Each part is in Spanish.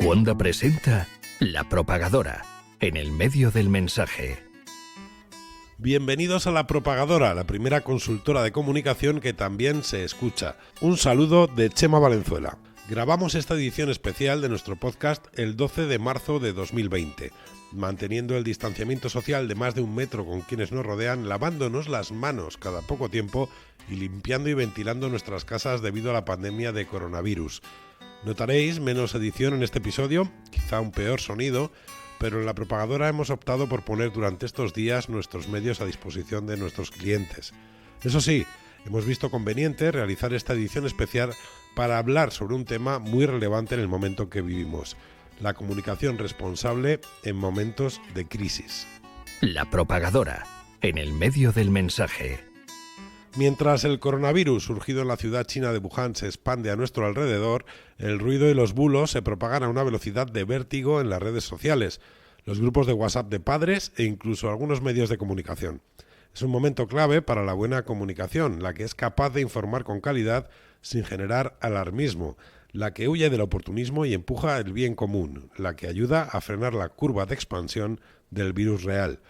Wanda presenta La Propagadora, en el medio del mensaje. Bienvenidos a La Propagadora, la primera consultora de comunicación que también se escucha. Un saludo de Chema Valenzuela. Grabamos esta edición especial de nuestro podcast el 12 de marzo de 2020, manteniendo el distanciamiento social de más de 1 metro con quienes nos rodean, lavándonos las manos cada poco tiempo y limpiando y ventilando nuestras casas debido a la pandemia de coronavirus. Notaréis menos edición en este episodio, quizá un peor sonido, pero en La Propagadora hemos optado por poner durante estos días nuestros medios a disposición de nuestros clientes. Eso sí, hemos visto conveniente realizar esta edición especial para hablar sobre un tema muy relevante en el momento que vivimos: la comunicación responsable en momentos de crisis. La Propagadora, en el medio del mensaje. Mientras el coronavirus surgido en la ciudad china de Wuhan se expande a nuestro alrededor, el ruido y los bulos se propagan a una velocidad de vértigo en las redes sociales, los grupos de WhatsApp de padres e incluso algunos medios de comunicación. Es un momento clave para la buena comunicación, la que es capaz de informar con calidad sin generar alarmismo, la que huye del oportunismo y empuja el bien común, la que ayuda a frenar la curva de expansión del virus real.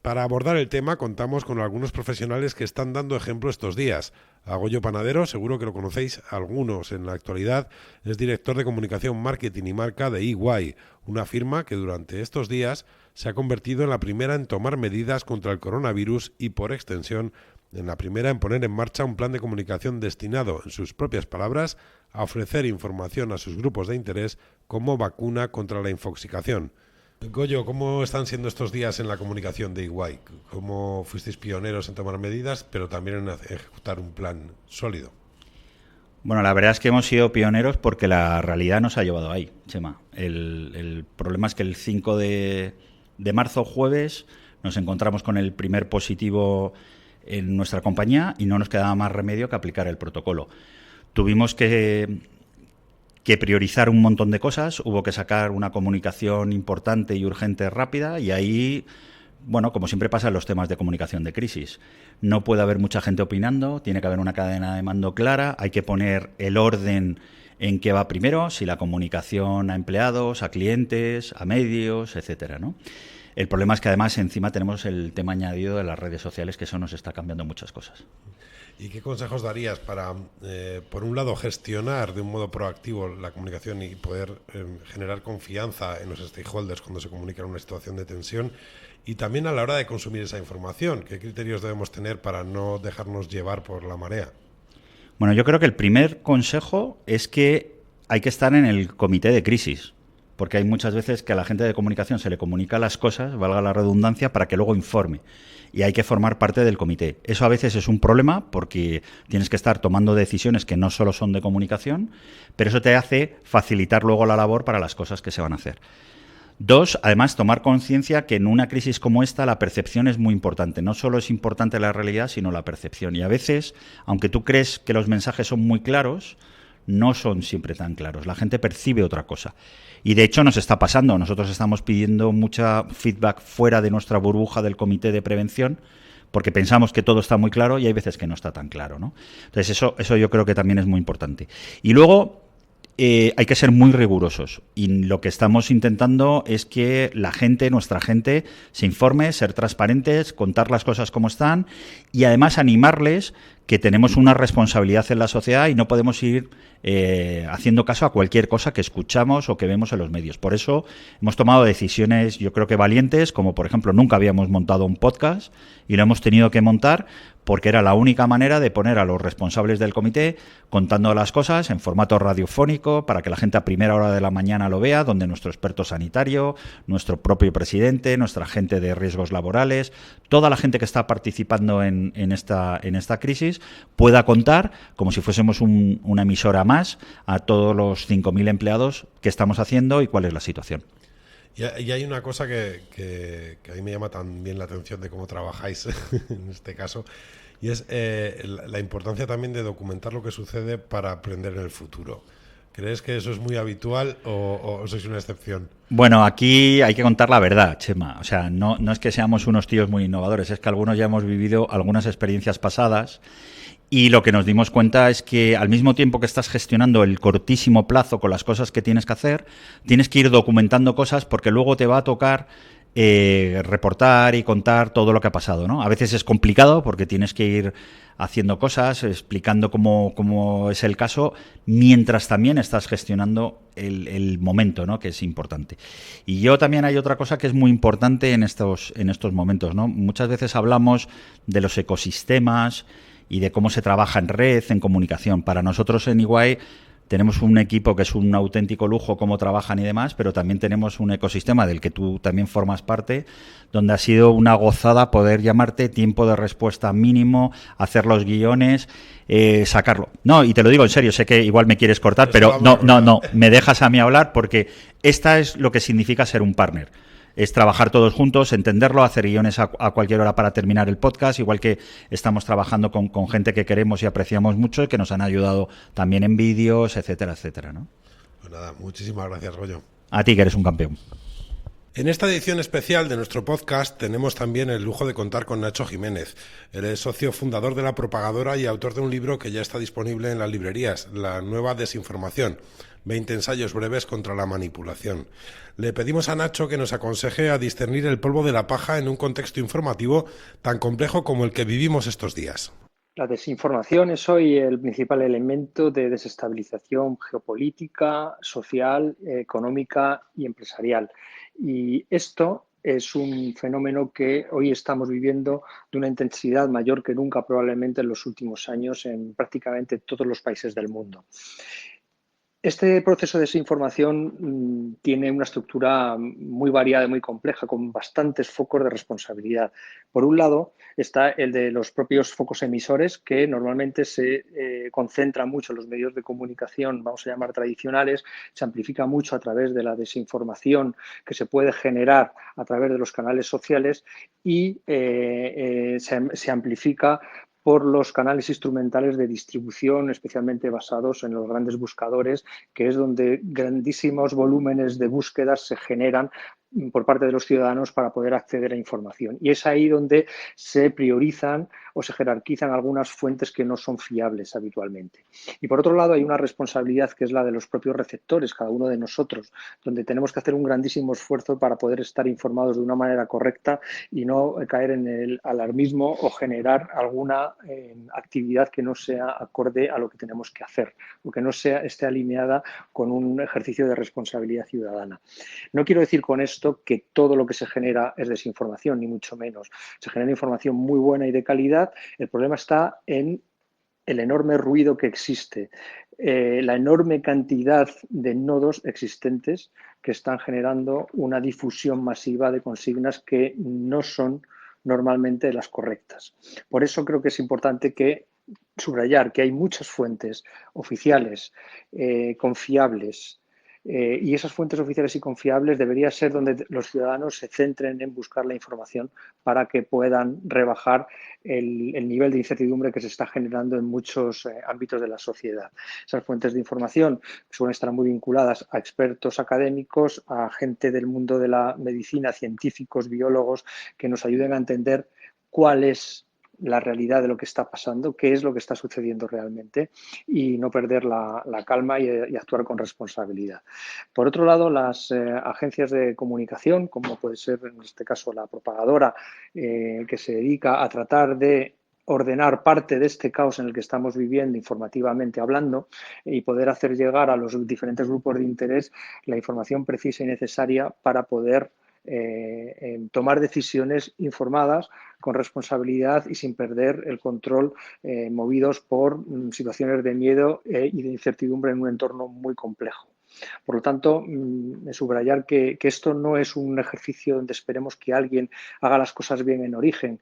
Para abordar el tema contamos con algunos profesionales que están dando ejemplo estos días. A Goyo Panadero, seguro que lo conocéis algunos en la actualidad, es director de comunicación, marketing y marca de EY, una firma que durante estos días se ha convertido en la primera en tomar medidas contra el coronavirus y, por extensión, en la primera en poner en marcha un plan de comunicación destinado, en sus propias palabras, a ofrecer información a sus grupos de interés como vacuna contra la infoxicación. Goyo, ¿cómo están siendo estos días en la comunicación de EY? ¿Cómo fuisteis pioneros en tomar medidas, pero también en ejecutar un plan sólido? Bueno, la verdad es que hemos sido pioneros porque la realidad nos ha llevado ahí, Chema. El problema es que el 5 de marzo, jueves, nos encontramos con el primer positivo en nuestra compañía y no nos quedaba más remedio que aplicar el protocolo. Tuvimos que priorizar un montón de cosas, hubo que sacar una comunicación importante y urgente rápida y ahí, bueno, como siempre pasa en los temas de comunicación de crisis, no puede haber mucha gente opinando, tiene que haber una cadena de mando clara, hay que poner el orden en qué va primero, si la comunicación a empleados, a clientes, a medios, etcétera, ¿no? El problema es que además encima tenemos el tema añadido de las redes sociales, que eso nos está cambiando muchas cosas. ¿Y qué consejos darías para, por un lado, gestionar de un modo proactivo la comunicación y poder generar confianza en los stakeholders cuando se comunica en una situación de tensión? Y también a la hora de consumir esa información, ¿qué criterios debemos tener para no dejarnos llevar por la marea? Bueno, yo creo que el primer consejo es que hay que estar en el comité de crisis, porque hay muchas veces que a la gente de comunicación se le comunica las cosas, valga la redundancia, para que luego informe. Y hay que formar parte del comité. Eso a veces es un problema porque tienes que estar tomando decisiones que no solo son de comunicación, pero eso te hace facilitar luego la labor para las cosas que se van a hacer. 2, además, tomar conciencia que en una crisis como esta la percepción es muy importante. No solo es importante la realidad, sino la percepción. Y a veces, aunque tú crees que los mensajes son muy claros, no son siempre tan claros. La gente percibe otra cosa. Y de hecho nos está pasando. Nosotros estamos pidiendo mucha feedback fuera de nuestra burbuja del comité de prevención porque pensamos que todo está muy claro y hay veces que no está tan claro, ¿no? Entonces eso yo creo que también es muy importante. Y luego hay que ser muy rigurosos y lo que estamos intentando es que la gente, nuestra gente, se informe, ser transparentes, contar las cosas como están y además animarles que tenemos una responsabilidad en la sociedad y no podemos ir haciendo caso a cualquier cosa que escuchamos o que vemos en los medios. Por eso hemos tomado decisiones, yo creo que valientes, como por ejemplo nunca habíamos montado un podcast y lo hemos tenido que montar porque era la única manera de poner a los responsables del comité contando las cosas en formato radiofónico para que la gente a primera hora de la mañana lo vea, donde nuestro experto sanitario, nuestro propio presidente, nuestra gente de riesgos laborales, toda la gente que está participando en esta crisis pueda contar, como si fuésemos una emisora más, a todos los 5.000 empleados qué estamos haciendo y cuál es la situación. Y hay una cosa que a mí me llama también la atención de cómo trabajáis en este caso, y es la importancia también de documentar lo que sucede para aprender en el futuro. ¿Crees que eso es muy habitual o sois una excepción? Bueno, aquí hay que contar la verdad, Chema. O sea, no es que seamos unos tíos muy innovadores, es que algunos ya hemos vivido algunas experiencias pasadas Y lo que nos dimos cuenta es que al mismo tiempo que estás gestionando el cortísimo plazo con las cosas que tienes que hacer, tienes que ir documentando cosas porque luego te va a tocar reportar y contar todo lo que ha pasado, ¿no? A veces es complicado porque tienes que ir haciendo cosas, explicando cómo es el caso, mientras también estás gestionando el momento, ¿no? Que es importante. Y yo también hay otra cosa que es muy importante en estos momentos, ¿no? Muchas veces hablamos de los ecosistemas y de cómo se trabaja en red, en comunicación. Para nosotros en EY tenemos un equipo que es un auténtico lujo cómo trabajan y demás, pero también tenemos un ecosistema del que tú también formas parte, donde ha sido una gozada poder llamarte tiempo de respuesta mínimo, hacer los guiones, sacarlo. No, y te lo digo en serio, sé que igual me quieres cortar, pero no, me dejas a mí hablar porque esta es lo que significa ser un partner. Es trabajar todos juntos, entenderlo, hacer guiones a cualquier hora para terminar el podcast, igual que estamos trabajando con gente que queremos y apreciamos mucho y que nos han ayudado también en vídeos, etcétera, etcétera, ¿no? Pues nada, muchísimas gracias, Goyo. A ti, que eres un campeón. En esta edición especial de nuestro podcast tenemos también el lujo de contar con Nacho Jiménez. Él es socio fundador de La Propagadora y autor de un libro que ya está disponible en las librerías, La Nueva Desinformación, 20 ensayos breves contra la manipulación. Le pedimos a Nacho que nos aconseje a discernir el polvo de la paja en un contexto informativo tan complejo como el que vivimos estos días. La desinformación es hoy el principal elemento de desestabilización geopolítica, social, económica y empresarial. Y esto es un fenómeno que hoy estamos viviendo de una intensidad mayor que nunca probablemente en los últimos años en prácticamente todos los países del mundo. Este proceso de desinformación tiene una estructura muy variada y muy compleja, con bastantes focos de responsabilidad. Por un lado está el de los propios focos emisores, que normalmente se concentran mucho en los medios de comunicación, vamos a llamar tradicionales, se amplifica mucho a través de la desinformación que se puede generar a través de los canales sociales y se amplifica por los canales instrumentales de distribución, especialmente basados en los grandes buscadores, que es donde grandísimos volúmenes de búsquedas se generan por parte de los ciudadanos para poder acceder a información. Y es ahí donde se priorizan o se jerarquizan algunas fuentes que no son fiables habitualmente. Y por otro lado hay una responsabilidad que es la de los propios receptores, cada uno de nosotros, donde tenemos que hacer un grandísimo esfuerzo para poder estar informados de una manera correcta y no caer en el alarmismo o generar alguna actividad que no sea acorde a lo que tenemos que hacer o que no esté alineada con un ejercicio de responsabilidad ciudadana. No quiero decir con esto que todo lo que se genera es desinformación, ni mucho menos. Se genera información muy buena y de calidad. El problema está en el enorme ruido que existe, la enorme cantidad de nodos existentes que están generando una difusión masiva de consignas que no son normalmente las correctas. Por eso creo que es importante subrayar que hay muchas fuentes oficiales, confiables, y esas fuentes oficiales y confiables debería ser donde los ciudadanos se centren en buscar la información para que puedan rebajar el nivel de incertidumbre que se está generando en muchos ámbitos de la sociedad. Esas fuentes de información suelen estar muy vinculadas a expertos académicos, a gente del mundo de la medicina, científicos, biólogos, que nos ayuden a entender cuál es la realidad de lo que está pasando, qué es lo que está sucediendo realmente y no perder la calma y actuar con responsabilidad. Por otro lado, las agencias de comunicación, como puede ser en este caso La Propagadora, que se dedica a tratar de ordenar parte de este caos en el que estamos viviendo informativamente hablando y poder hacer llegar a los diferentes grupos de interés la información precisa y necesaria para poder tomar decisiones informadas, con responsabilidad y sin perder el control, movidos por situaciones de miedo y de incertidumbre en un entorno muy complejo. Por lo tanto, subrayar que esto no es un ejercicio donde esperemos que alguien haga las cosas bien en origen,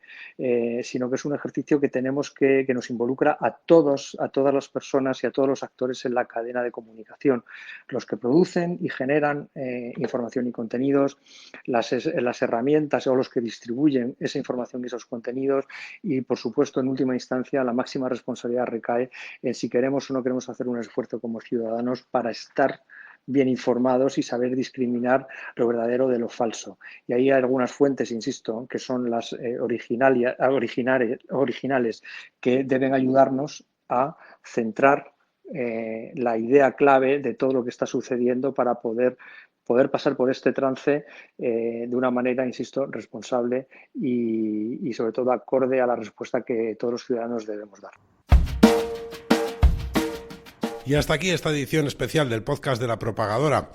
sino que es un ejercicio que nos involucra a todas las personas y a todos los actores en la cadena de comunicación, los que producen y generan información y contenidos, las herramientas o los que distribuyen esa información y esos contenidos y, por supuesto, en última instancia, la máxima responsabilidad recae en si queremos o no queremos hacer un esfuerzo como ciudadanos para estar bien informados y saber discriminar lo verdadero de lo falso. Y ahí hay algunas fuentes, insisto, que son las originales, que deben ayudarnos a centrar la idea clave de todo lo que está sucediendo para poder pasar por este trance de una manera, insisto, responsable y sobre todo acorde a la respuesta que todos los ciudadanos debemos dar. Y hasta aquí esta edición especial del podcast de La Propagadora.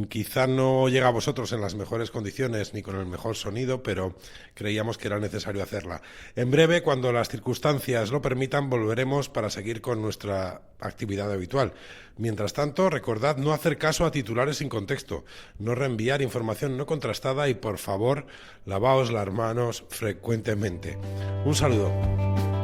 Quizá no llega a vosotros en las mejores condiciones ni con el mejor sonido, pero creíamos que era necesario hacerla. En breve, cuando las circunstancias lo permitan, volveremos para seguir con nuestra actividad habitual. Mientras tanto, recordad no hacer caso a titulares sin contexto, no reenviar información no contrastada y, por favor, lavaos las manos frecuentemente. Un saludo.